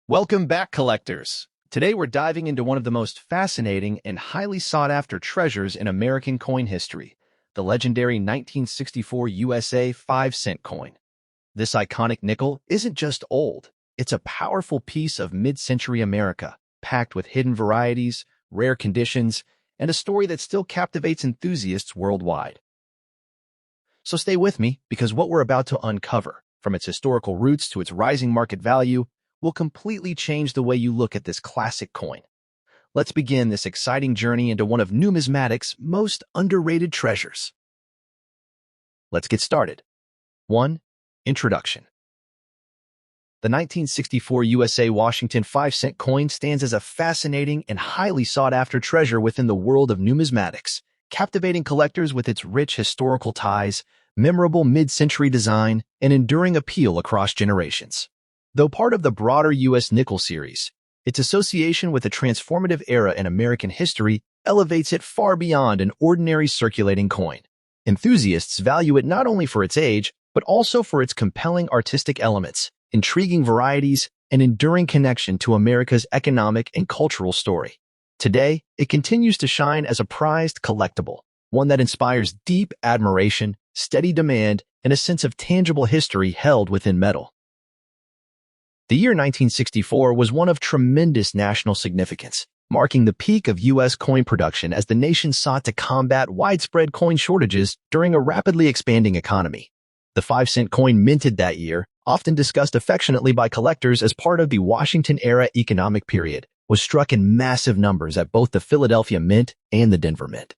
Welcome back, collectors. Today we're diving into one of the most fascinating and highly sought-after treasures in American coin history, the legendary 1964 USA 5-cent coin. This iconic nickel isn't just old, it's a powerful piece of mid-century America, packed with hidden varieties, rare conditions, and a story that still captivates enthusiasts worldwide. So stay with me, because what we're about to uncover, from its historical roots to its rising market value, will completely change the way you look at this classic coin. Let's begin this exciting journey into one of numismatics' most underrated treasures. Let's get started. 1. Introduction. The 1964 USA Washington 5-cent coin stands as a fascinating and highly sought-after treasure within the world of numismatics, captivating collectors with its rich historical ties, memorable mid-century design, and enduring appeal across generations. Though part of the broader U.S. nickel series, its association with a transformative era in American history elevates it far beyond an ordinary circulating coin. Enthusiasts value it not only for its age, but also for its compelling artistic elements, intriguing varieties, and enduring connection to America's economic and cultural story. Today, it continues to shine as a prized collectible, one that inspires deep admiration, steady demand, and a sense of tangible history held within metal. The year 1964 was one of tremendous national significance, marking the peak of U.S. coin production as the nation sought to combat widespread coin shortages during a rapidly expanding economy. The 5-cent coin minted that year, often discussed affectionately by collectors as part of the Washington-era economic period, was struck in massive numbers at both the Philadelphia Mint and the Denver Mint.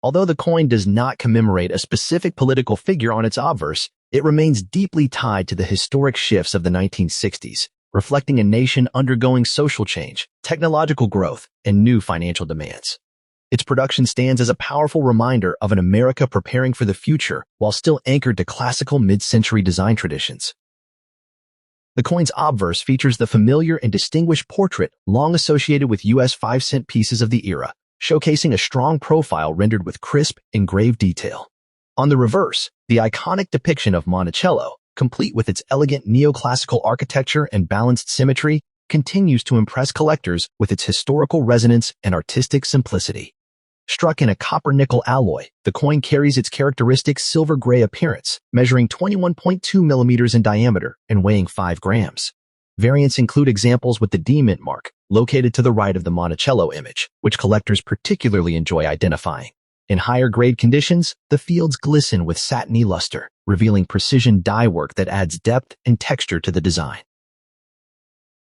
Although the coin does not commemorate a specific political figure on its obverse, it remains deeply tied to the historic shifts of the 1960s, reflecting a nation undergoing social change, technological growth, and new financial demands. Its production stands as a powerful reminder of an America preparing for the future while still anchored to classical mid-century design traditions. The coin's obverse features the familiar and distinguished portrait long associated with U.S. 5-cent pieces of the era, showcasing a strong profile rendered with crisp, engraved detail. On the reverse, the iconic depiction of Monticello, complete with its elegant neoclassical architecture and balanced symmetry, continues to impress collectors with its historical resonance and artistic simplicity. Struck in a copper-nickel alloy, the coin carries its characteristic silver-gray appearance, measuring 21.2 millimeters in diameter and weighing 5 grams. Variants include examples with the D-Mint mark, located to the right of the Monticello image, which collectors particularly enjoy identifying. In higher-grade conditions, the fields glisten with satiny luster, revealing precision die work that adds depth and texture to the design.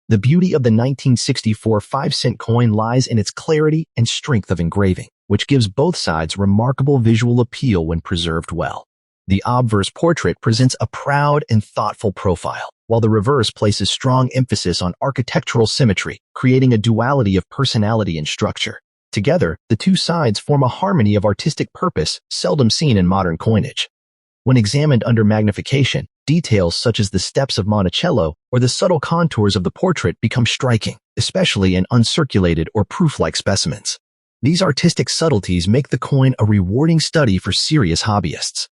The beauty of the 1964 5-cent coin lies in its clarity and strength of engraving, which gives both sides remarkable visual appeal when preserved well. The obverse portrait presents a proud and thoughtful profile, while the reverse places strong emphasis on architectural symmetry, creating a duality of personality and structure. Together, the two sides form a harmony of artistic purpose seldom seen in modern coinage. When examined under magnification, details such as the steps of Monticello or the subtle contours of the portrait become striking, especially in uncirculated or proof-like specimens. These artistic subtleties make the coin a rewarding study for serious hobbyists.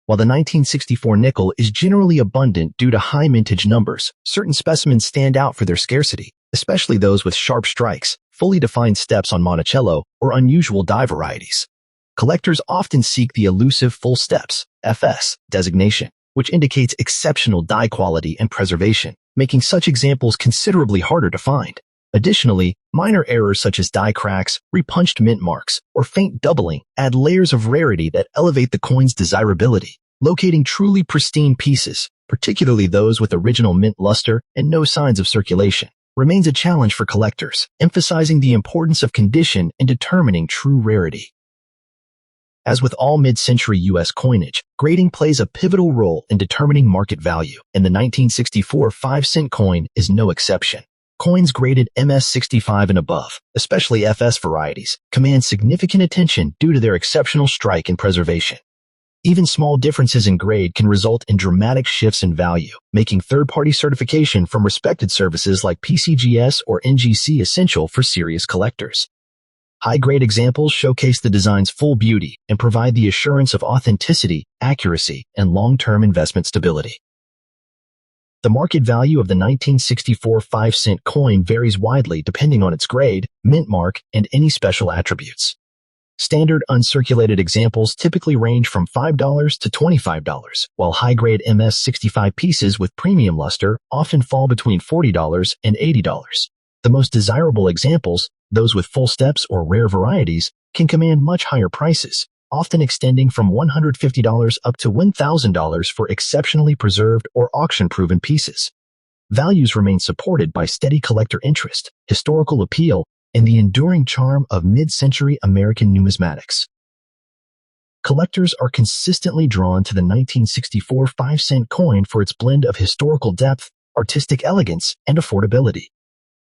While the 1964 nickel is generally abundant due to high mintage numbers, certain specimens stand out for their scarcity, especially those with sharp strikes, fully defined steps on Monticello, or unusual die varieties. Collectors often seek the elusive full steps (FS) designation, which indicates exceptional die quality and preservation, making such examples considerably harder to find. Additionally, minor errors such as die cracks, repunched mint marks, or faint doubling add layers of rarity that elevate the coin's desirability. Locating truly pristine pieces, particularly those with original mint luster and no signs of circulation, remains a challenge for collectors, emphasizing the importance of condition in determining true rarity. As with all mid-century U.S. coinage, grading plays a pivotal role in determining market value, and the 1964 5-cent coin is no exception. Coins graded MS-65 and above, especially FS varieties, command significant attention due to their exceptional strike and preservation. Even small differences in grade can result in dramatic shifts in value, making third-party certification from respected services like PCGS or NGC essential for serious collectors. High-grade examples showcase the design's full beauty and provide the assurance of authenticity, accuracy, and long-term investment stability. The market value of the 1964 5-cent coin varies widely depending on its grade, mint mark, and any special attributes. Standard uncirculated examples typically range from $5 to $25, while high-grade MS-65 pieces with premium luster often fall between $40 and $80. The most desirable examples, those with full steps or rare varieties, can command much higher prices, often extending from $150 up to $1,000 for exceptionally preserved or auction-proven pieces. Values remain supported by steady collector interest, historical appeal, and the enduring charm of mid-century American numismatics. Collectors are consistently drawn to the 1964 5-cent coin for its blend of historical depth, artistic elegance, and affordability.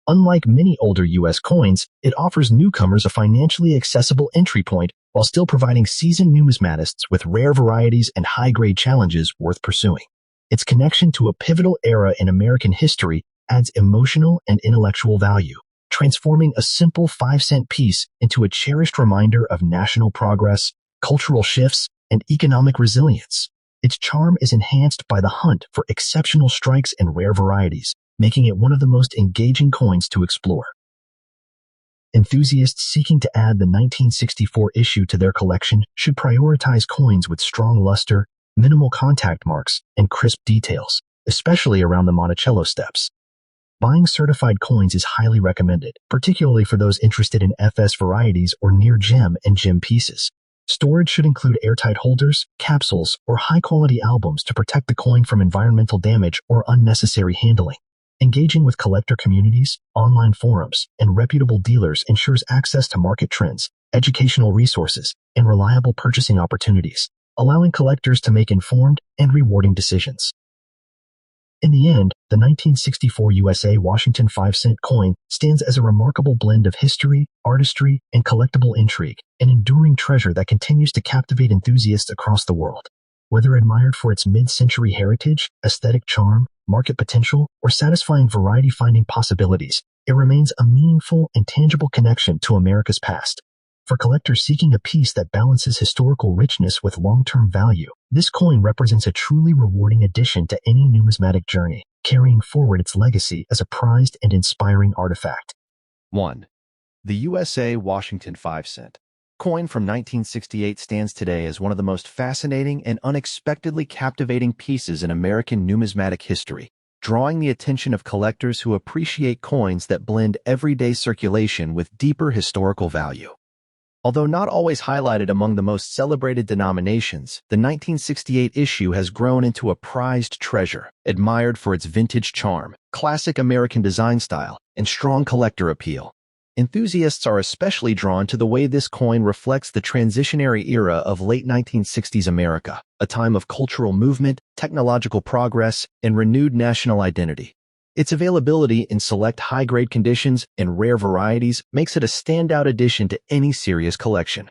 Unlike many older U.S. coins, it offers newcomers a financially accessible entry point while still providing seasoned numismatists with rare varieties and high-grade challenges worth pursuing. Its connection to a pivotal era in American history adds emotional and intellectual value, transforming a simple 5-cent piece into a cherished reminder of national progress, cultural shifts, and economic resilience. Its charm is enhanced by the hunt for exceptional strikes and rare varieties, making it one of the most engaging coins to explore. Enthusiasts seeking to add the 1964 issue to their collection should prioritize coins with strong luster, minimal contact marks, and crisp details, especially around the Monticello steps. Buying certified coins is highly recommended, particularly for those interested in FS varieties or near gem and gem pieces. Storage should include airtight holders, capsules, or high-quality albums to protect the coin from environmental damage or unnecessary handling. Engaging with collector communities, online forums, and reputable dealers ensures access to market trends, educational resources, and reliable purchasing opportunities, allowing collectors to make informed and rewarding decisions. In the end, the 1964 USA Washington 5-cent coin stands as a remarkable blend of history, artistry, and collectible intrigue, an enduring treasure that continues to captivate enthusiasts across the world. Whether admired for its mid-century heritage, aesthetic charm, market potential, or satisfying variety-finding possibilities, it remains a meaningful and tangible connection to America's past. For collectors seeking a piece that balances historical richness with long-term value, this coin represents a truly rewarding addition to any numismatic journey, carrying forward its legacy as a prized and inspiring artifact. 1. The USA Washington 5-cent coin from 1968 stands today as one of the most fascinating and unexpectedly captivating pieces in American numismatic history, drawing the attention of collectors who appreciate coins that blend everyday circulation with deeper historical value. Although not always highlighted among the most celebrated denominations, the 1968 issue has grown into a prized treasure, admired for its vintage charm, classic American design style, and strong collector appeal. Enthusiasts are especially drawn to the way this coin reflects the transitionary era of late 1960s America, a time of cultural movement, technological progress, and renewed national identity. Its availability in select high-grade conditions and rare varieties makes it a standout addition to any serious collection.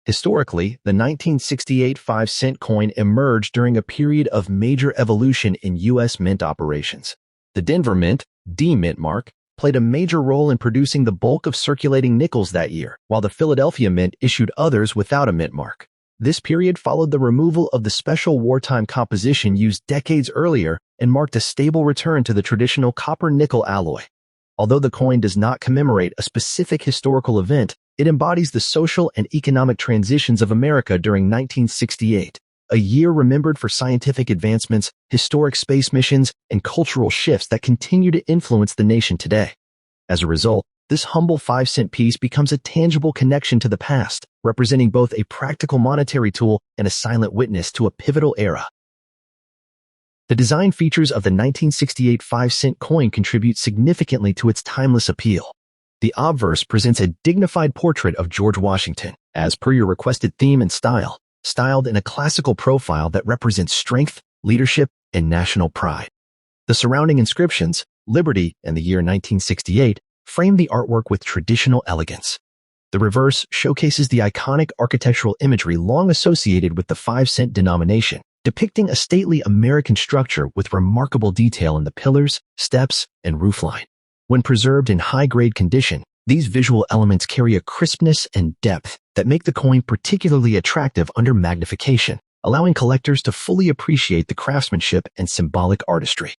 Historically, the 1968 5-cent coin emerged during a period of major evolution in U.S. mint operations. The Denver Mint, D-Mint mark, played a major role in producing the bulk of circulating nickels that year, while the Philadelphia Mint issued others without a mint mark. This period followed the removal of the special wartime composition used decades earlier and marked a stable return to the traditional copper-nickel alloy. Although the coin does not commemorate a specific historical event, it embodies the social and economic transitions of America during 1968, a year remembered for scientific advancements, historic space missions, and cultural shifts that continue to influence the nation today. As a result, this humble 5-cent piece becomes a tangible connection to the past, representing both a practical monetary tool and a silent witness to a pivotal era. The design features of the 1968 5-cent coin contribute significantly to its timeless appeal. The obverse presents a dignified portrait of George Washington, as per your requested theme and style, styled in a classical profile that represents strength, leadership, and national pride. The surrounding inscriptions, Liberty and the year 1968, frame the artwork with traditional elegance. The reverse showcases the iconic architectural imagery long associated with the 5-cent denomination, depicting a stately American structure with remarkable detail in the pillars, steps, and roofline. When preserved in high-grade condition, these visual elements carry a crispness and depth that make the coin particularly attractive under magnification, allowing collectors to fully appreciate the craftsmanship and symbolic artistry.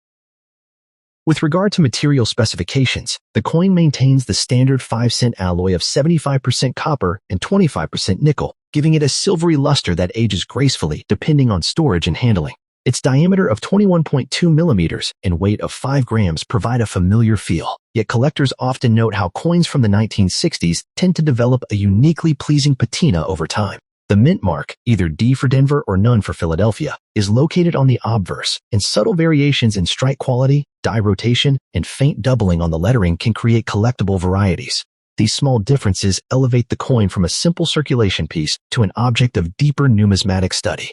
With regard to material specifications, the coin maintains the standard 5-cent alloy of 75% copper and 25% nickel, giving it a silvery luster that ages gracefully depending on storage and handling. Its diameter of 21.2 millimeters and weight of 5 grams provide a familiar feel, yet collectors often note how coins from the 1960s tend to develop a uniquely pleasing patina over time. The mint mark, either D for Denver or none for Philadelphia, is located on the obverse, and subtle variations in strike quality, die rotation, and faint doubling on the lettering can create collectible varieties. These small differences elevate the coin from a simple circulation piece to an object of deeper numismatic study.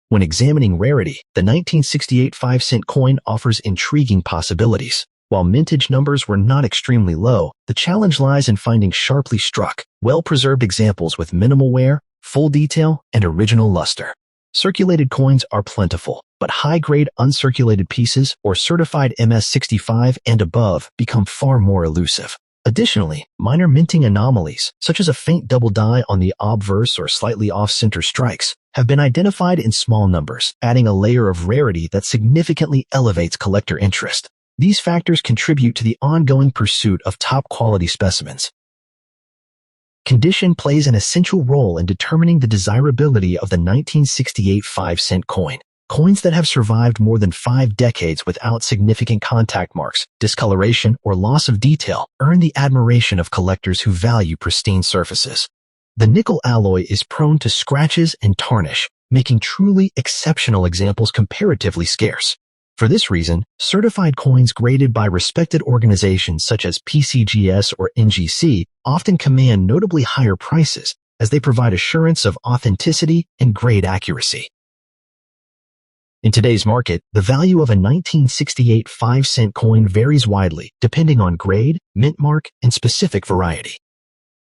When examining rarity, the 1968 5-cent coin offers intriguing possibilities. While mintage numbers were not extremely low, the challenge lies in finding sharply struck, well-preserved examples with minimal wear, full detail, and original luster. Circulated coins are plentiful, but high-grade uncirculated pieces or certified MS-65 and above become far more elusive. Additionally, minor minting anomalies, such as a faint double die on the obverse or slightly off-center strikes, have been identified in small numbers, adding a layer of rarity that significantly elevates collector interest. These factors contribute to the ongoing pursuit of top-quality specimens. Condition plays an essential role in determining the desirability of the 1968 5-cent coin. Coins that have survived more than 5 decades without significant contact marks, discoloration, or loss of detail earn the admiration of collectors who value pristine surfaces. The nickel alloy is prone to scratches and tarnish, making truly exceptional examples comparatively scarce. For this reason, certified coins graded by respected organizations such as PCGS or NGC often command notably higher prices as they provide assurance of authenticity and grade accuracy. In today's market, the value of a 1968 5-cent coin varies widely depending on grade, mint mark, and specific variety.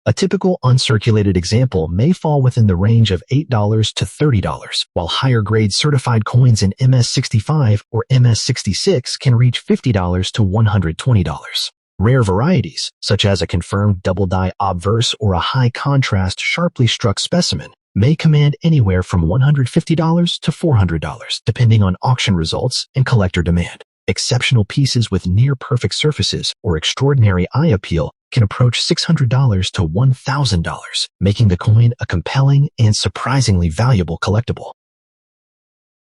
A typical uncirculated example may fall within the range of $8 to $30, while higher-grade certified coins in MS-65 or MS-66 can reach $50 to $120. Rare varieties, such as a confirmed double-die obverse or a high-contrast, sharply struck specimen, may command anywhere from $150 to $400, depending on auction results and collector demand. Exceptional pieces with near-perfect surfaces or extraordinary eye appeal can approach $600 to $1,000, making the coin a compelling and surprisingly valuable collectible.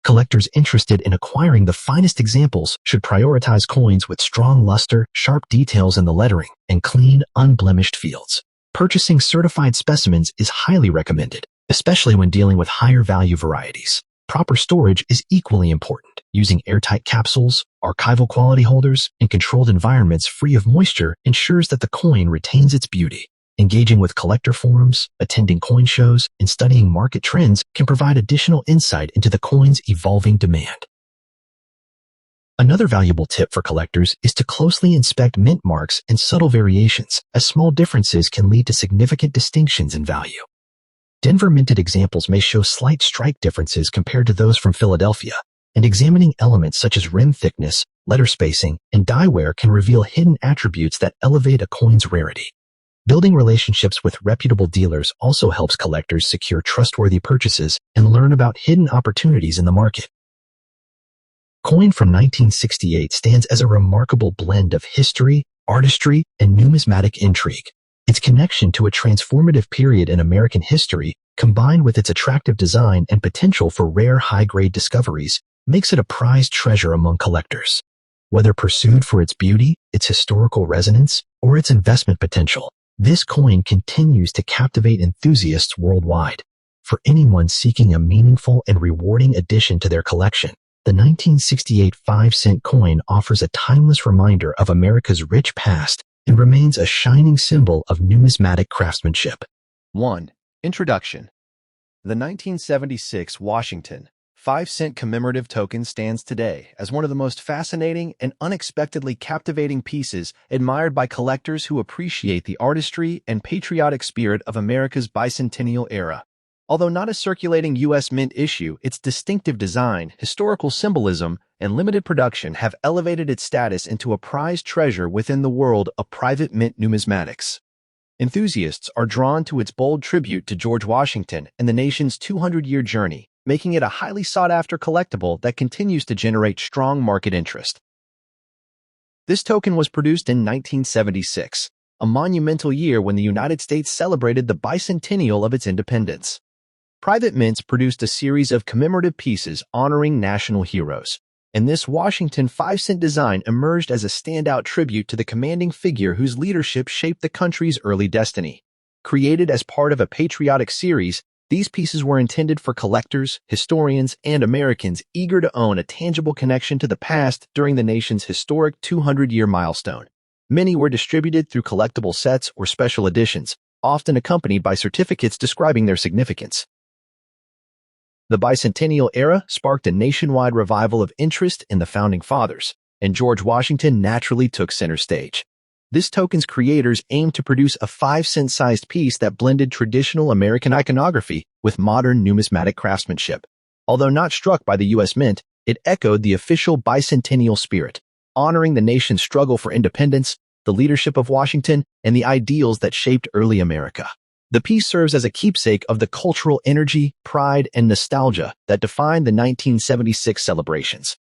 Collectors interested in acquiring the finest examples should prioritize coins with strong luster, sharp details in the lettering, and clean, unblemished fields. Purchasing certified specimens is highly recommended, especially when dealing with higher value varieties. Proper storage is equally important. Using airtight capsules, archival quality holders, and controlled environments free of moisture ensures that the coin retains its beauty. Engaging with collector forums, attending coin shows, and studying market trends can provide additional insight into the coin's evolving demand. Another valuable tip for collectors is to closely inspect mint marks and subtle variations, as small differences can lead to significant distinctions in value. Denver minted examples may show slight strike differences compared to those from Philadelphia, and examining elements such as rim thickness, letter spacing, and die wear can reveal hidden attributes that elevate a coin's rarity. Building relationships with reputable dealers also helps collectors secure trustworthy purchases and learn about hidden opportunities in the market. Coin from 1968 stands as a remarkable blend of history, artistry, and numismatic intrigue. Its connection to a transformative period in American history, combined with its attractive design and potential for rare high-grade discoveries, makes it a prized treasure among collectors. Whether pursued for its beauty, its historical resonance, or its investment potential, this coin continues to captivate enthusiasts worldwide. For anyone seeking a meaningful and rewarding addition to their collection, the 1968 5-cent coin offers a timeless reminder of America's rich past and remains a shining symbol of numismatic craftsmanship. 1. Introduction. The 1976 Washington 5-cent commemorative token stands today as one of the most fascinating and unexpectedly captivating pieces admired by collectors who appreciate the artistry and patriotic spirit of America's bicentennial era. Although not a circulating U.S. mint issue, its distinctive design, historical symbolism, and limited production have elevated its status into a prized treasure within the world of private mint numismatics. Enthusiasts are drawn to its bold tribute to George Washington and the nation's 200-year journey, making it a highly sought-after collectible that continues to generate strong market interest. This token was produced in 1976, a monumental year when the United States celebrated the bicentennial of its independence. Private mints produced a series of commemorative pieces honoring national heroes, and this Washington 5-cent design emerged as a standout tribute to the commanding figure whose leadership shaped the country's early destiny. Created as part of a patriotic series, these pieces were intended for collectors, historians, and Americans eager to own a tangible connection to the past during the nation's historic 200-year milestone. Many were distributed through collectible sets or special editions, often accompanied by certificates describing their significance. The bicentennial era sparked a nationwide revival of interest in the Founding Fathers, and George Washington naturally took center stage. This token's creators aimed to produce a 5-cent-sized piece that blended traditional American iconography with modern numismatic craftsmanship. Although not struck by the U.S. Mint, it echoed the official bicentennial spirit, honoring the nation's struggle for independence, the leadership of Washington, and the ideals that shaped early America. The piece serves as a keepsake of the cultural energy, pride, and nostalgia that defined the 1976 celebrations.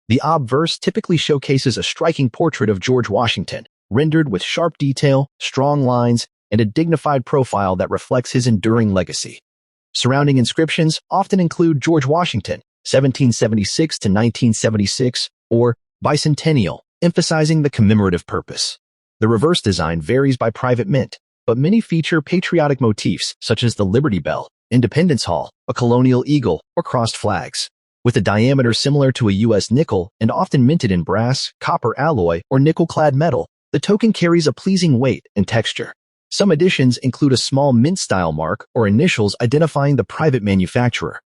The obverse typically showcases a striking portrait of George Washington, rendered with sharp detail, strong lines, and a dignified profile that reflects his enduring legacy. Surrounding inscriptions often include George Washington, 1776 to 1976, or bicentennial, emphasizing the commemorative purpose. The reverse design varies by private mint, but many feature patriotic motifs such as the Liberty Bell, Independence Hall, a colonial eagle, or crossed flags. With a diameter similar to a U.S. nickel and often minted in brass, copper alloy, or nickel-clad metal, the token carries a pleasing weight and texture. Some editions include a small mint-style mark or initials identifying the private manufacturer.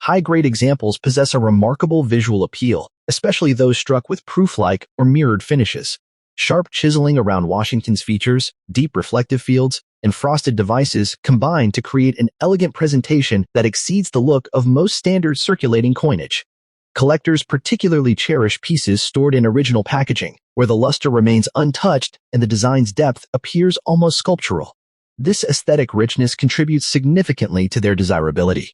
High-grade examples possess a remarkable visual appeal, especially those struck with proof-like or mirrored finishes. Sharp chiseling around Washington's features, deep reflective fields, and frosted devices combine to create an elegant presentation that exceeds the look of most standard circulating coinage. Collectors particularly cherish pieces stored in original packaging, where the luster remains untouched and the design's depth appears almost sculptural. This aesthetic richness contributes significantly to their desirability.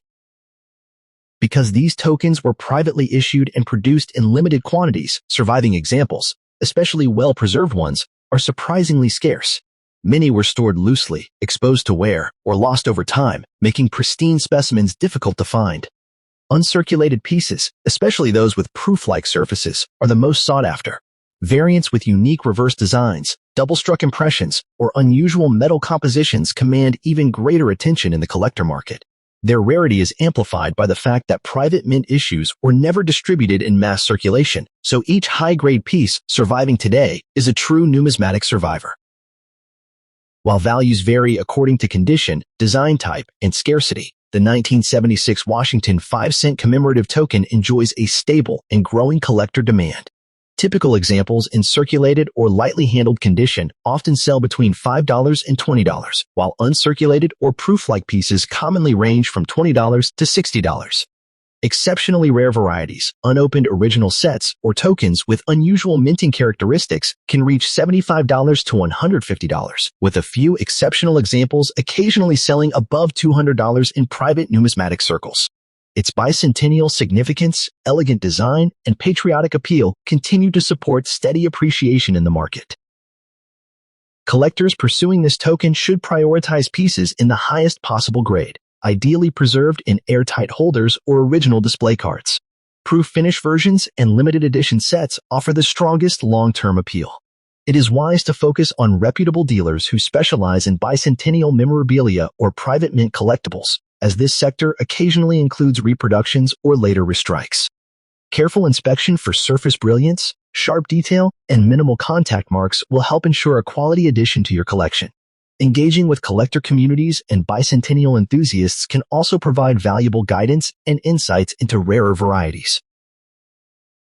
Because these tokens were privately issued and produced in limited quantities, surviving examples, especially well-preserved ones, are surprisingly scarce. Many were stored loosely, exposed to wear, or lost over time, making pristine specimens difficult to find. Uncirculated pieces, especially those with proof-like surfaces, are the most sought after. Variants with unique reverse designs, double-struck impressions, or unusual metal compositions command even greater attention in the collector market. Their rarity is amplified by the fact that private mint issues were never distributed in mass circulation, so each high-grade piece surviving today is a true numismatic survivor. While values vary according to condition, design type, and scarcity, the 1976 Washington 5-cent commemorative token enjoys a stable and growing collector demand. Typical examples in circulated or lightly handled condition often sell between $5 and $20, while uncirculated or proof-like pieces commonly range from $20 to $60. Exceptionally rare varieties, unopened original sets, or tokens with unusual minting characteristics can reach $75 to $150, with a few exceptional examples occasionally selling above $200 in private numismatic circles. Its bicentennial significance, elegant design, and patriotic appeal continue to support steady appreciation in the market. Collectors pursuing this token should prioritize pieces in the highest possible grade, ideally preserved in airtight holders or original display cards. Proof finish versions and limited edition sets offer the strongest long-term appeal. It is wise to focus on reputable dealers who specialize in bicentennial memorabilia or private mint collectibles, as this sector occasionally includes reproductions or later restrikes. Careful inspection for surface brilliance, sharp detail, and minimal contact marks will help ensure a quality addition to your collection. Engaging with collector communities and bicentennial enthusiasts can also provide valuable guidance and insights into rarer varieties.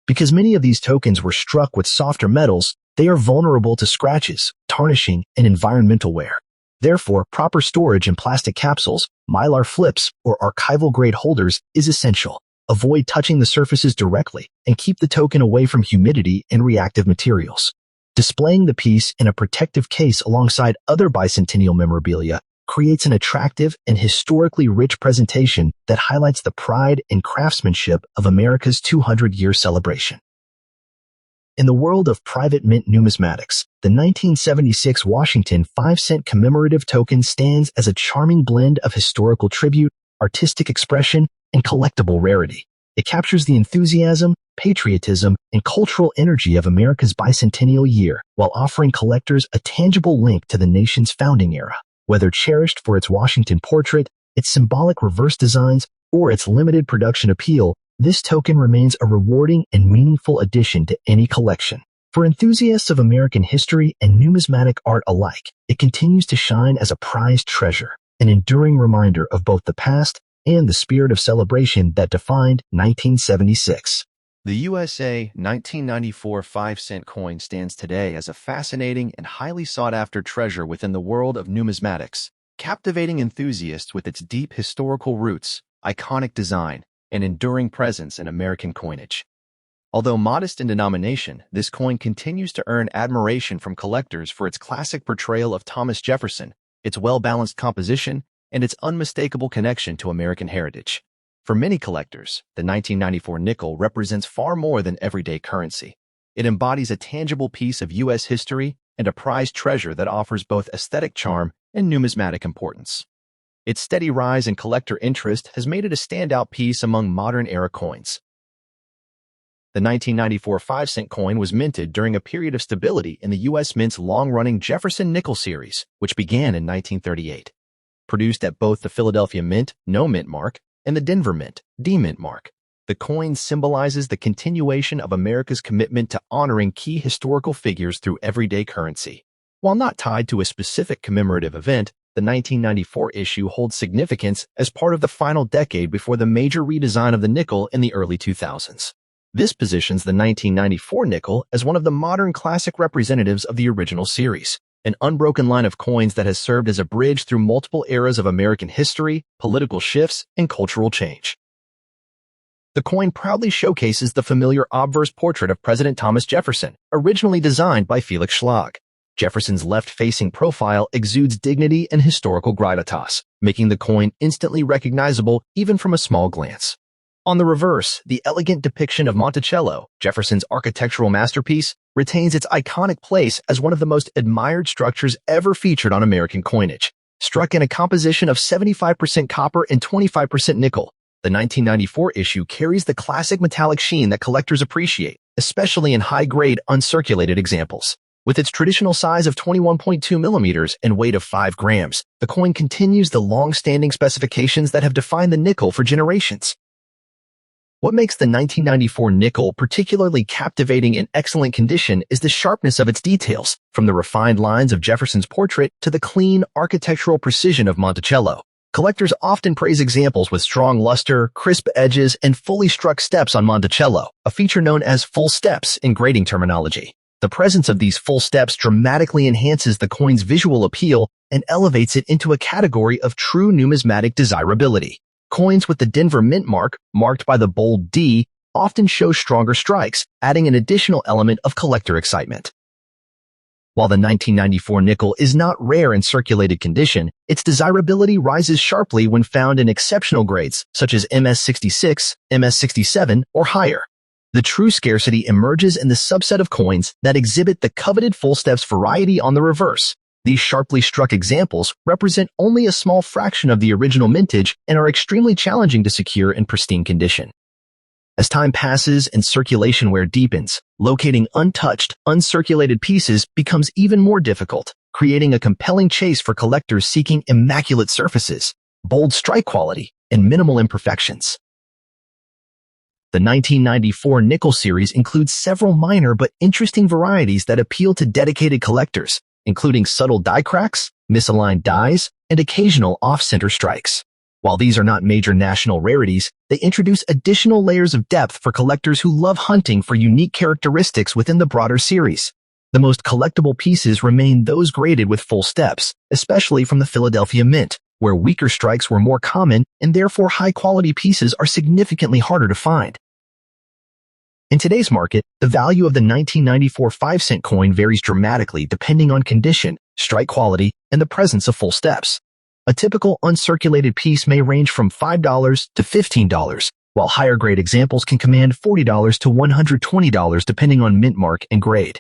Because many of these tokens were struck with softer metals, they are vulnerable to scratches, tarnishing, and environmental wear. Therefore, proper storage in plastic capsules, mylar flips, or archival-grade holders is essential. Avoid touching the surfaces directly and keep the token away from humidity and reactive materials. Displaying the piece in a protective case alongside other bicentennial memorabilia creates an attractive and historically rich presentation that highlights the pride and craftsmanship of America's 200-year celebration. In the world of private mint numismatics, the 1976 Washington 5-cent commemorative token stands as a charming blend of historical tribute, artistic expression, and collectible rarity. It captures the enthusiasm, patriotism, and cultural energy of America's bicentennial year while offering collectors a tangible link to the nation's founding era. Whether cherished for its Washington portrait, its symbolic reverse designs, or its limited production appeal, this token remains a rewarding and meaningful addition to any collection. For enthusiasts of American history and numismatic art alike, it continues to shine as a prized treasure, an enduring reminder of both the past and the spirit of celebration that defined 1976. The USA 1994 5-cent coin stands today as a fascinating and highly sought-after treasure within the world of numismatics, captivating enthusiasts with its deep historical roots, iconic design, and enduring presence in American coinage. Although modest in denomination, this coin continues to earn admiration from collectors for its classic portrayal of Thomas Jefferson, its well-balanced composition, and its unmistakable connection to American heritage. For many collectors, the 1994 nickel represents far more than everyday currency. It embodies a tangible piece of U.S. history and a prized treasure that offers both aesthetic charm and numismatic importance. Its steady rise in collector interest has made it a standout piece among modern-era coins. The 1994 5-cent coin was minted during a period of stability in the U.S. Mint's long-running Jefferson Nickel series, which began in 1938. Produced at both the Philadelphia Mint, No Mint mark, and the Denver Mint, D Mint mark, the coin symbolizes the continuation of America's commitment to honoring key historical figures through everyday currency. While not tied to a specific commemorative event, the 1994 issue holds significance as part of the final decade before the major redesign of the nickel in the early 2000s. This positions the 1994 nickel as one of the modern classic representatives of the original series, an unbroken line of coins that has served as a bridge through multiple eras of American history, political shifts, and cultural change. The coin proudly showcases the familiar obverse portrait of President Thomas Jefferson, originally designed by Felix Schlag. Jefferson's left-facing profile exudes dignity and historical gravitas, making the coin instantly recognizable even from a small glance. On the reverse, the elegant depiction of Monticello, Jefferson's architectural masterpiece, retains its iconic place as one of the most admired structures ever featured on American coinage. Struck in a composition of 75% copper and 25% nickel, the 1994 issue carries the classic metallic sheen that collectors appreciate, especially in high-grade, uncirculated examples. With its traditional size of 21.2 millimeters and weight of 5 grams, the coin continues the long-standing specifications that have defined the nickel for generations. What makes the 1994 nickel particularly captivating and excellent condition is the sharpness of its details, from the refined lines of Jefferson's portrait to the clean, architectural precision of Monticello. Collectors often praise examples with strong luster, crisp edges, and fully struck steps on Monticello, a feature known as full steps in grading terminology. The presence of these full steps dramatically enhances the coin's visual appeal and elevates it into a category of true numismatic desirability. Coins with the Denver Mint mark, marked by the bold D, often show stronger strikes, adding an additional element of collector excitement. While the 1994 nickel is not rare in circulated condition, its desirability rises sharply when found in exceptional grades such as MS66, MS67, or higher. The true scarcity emerges in the subset of coins that exhibit the coveted full steps variety on the reverse. These sharply struck examples represent only a small fraction of the original mintage and are extremely challenging to secure in pristine condition. As time passes and circulation wear deepens, locating untouched, uncirculated pieces becomes even more difficult, creating a compelling chase for collectors seeking immaculate surfaces, bold strike quality, and minimal imperfections. The 1994 nickel series includes several minor but interesting varieties that appeal to dedicated collectors, including subtle die cracks, misaligned dies, and occasional off-center strikes. While these are not major national rarities, they introduce additional layers of depth for collectors who love hunting for unique characteristics within the broader series. The most collectible pieces remain those graded with full steps, especially from the Philadelphia Mint, where weaker strikes were more common and therefore high-quality pieces are significantly harder to find. In today's market, the value of the 1994 5-cent coin varies dramatically depending on condition, strike quality, and the presence of full steps. A typical uncirculated piece may range from $5 to $15, while higher-grade examples can command $40 to $120 depending on mint mark and grade.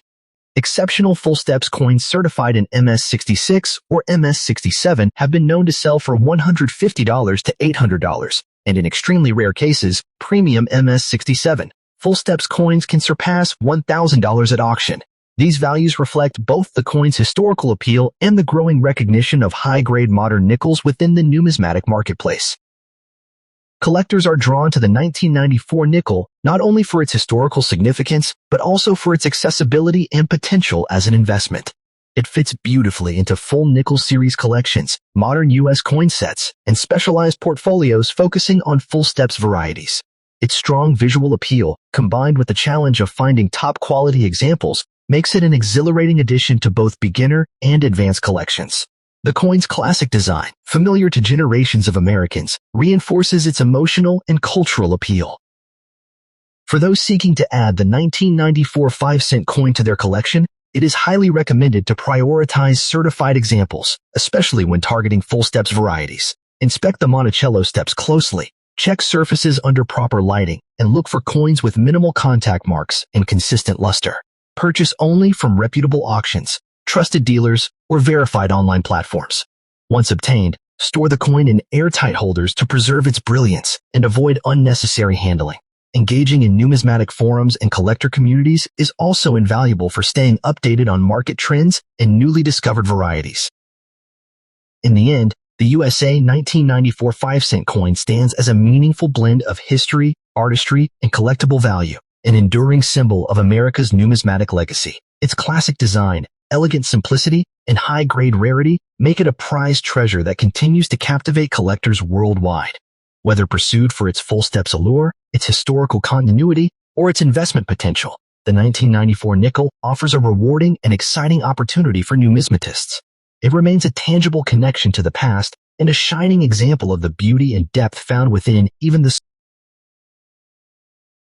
Exceptional full steps coins certified in MS66 or MS67 have been known to sell for $150 to $800, and in extremely rare cases, premium MS67 full steps coins can surpass $1,000 at auction. These values reflect both the coin's historical appeal and the growing recognition of high-grade modern nickels within the numismatic marketplace. Collectors are drawn to the 1994 nickel not only for its historical significance, but also for its accessibility and potential as an investment. It fits beautifully into full nickel series collections, modern U.S. coin sets, and specialized portfolios focusing on full steps varieties. Its strong visual appeal, combined with the challenge of finding top-quality examples, makes it an exhilarating addition to both beginner and advanced collections. The coin's classic design, familiar to generations of Americans, reinforces its emotional and cultural appeal. For those seeking to add the 1994 5-cent coin to their collection, it is highly recommended to prioritize certified examples, especially when targeting full steps varieties. Inspect the Monticello steps closely, check surfaces under proper lighting, and look for coins with minimal contact marks and consistent luster. Purchase only from reputable auctions, trusted dealers, or verified online platforms. Once obtained, store the coin in airtight holders to preserve its brilliance and avoid unnecessary handling. Engaging in numismatic forums and collector communities is also invaluable for staying updated on market trends and newly discovered varieties. In the end, the USA 1994 5-cent coin stands as a meaningful blend of history, artistry, and collectible value, an enduring symbol of America's numismatic legacy. Its classic design, elegant simplicity, and high-grade rarity make it a prized treasure that continues to captivate collectors worldwide. Whether pursued for its full steps allure, its historical continuity, or its investment potential, the 1994 nickel offers a rewarding and exciting opportunity for numismatists. It remains a tangible connection to the past and a shining example of the beauty and depth found within even the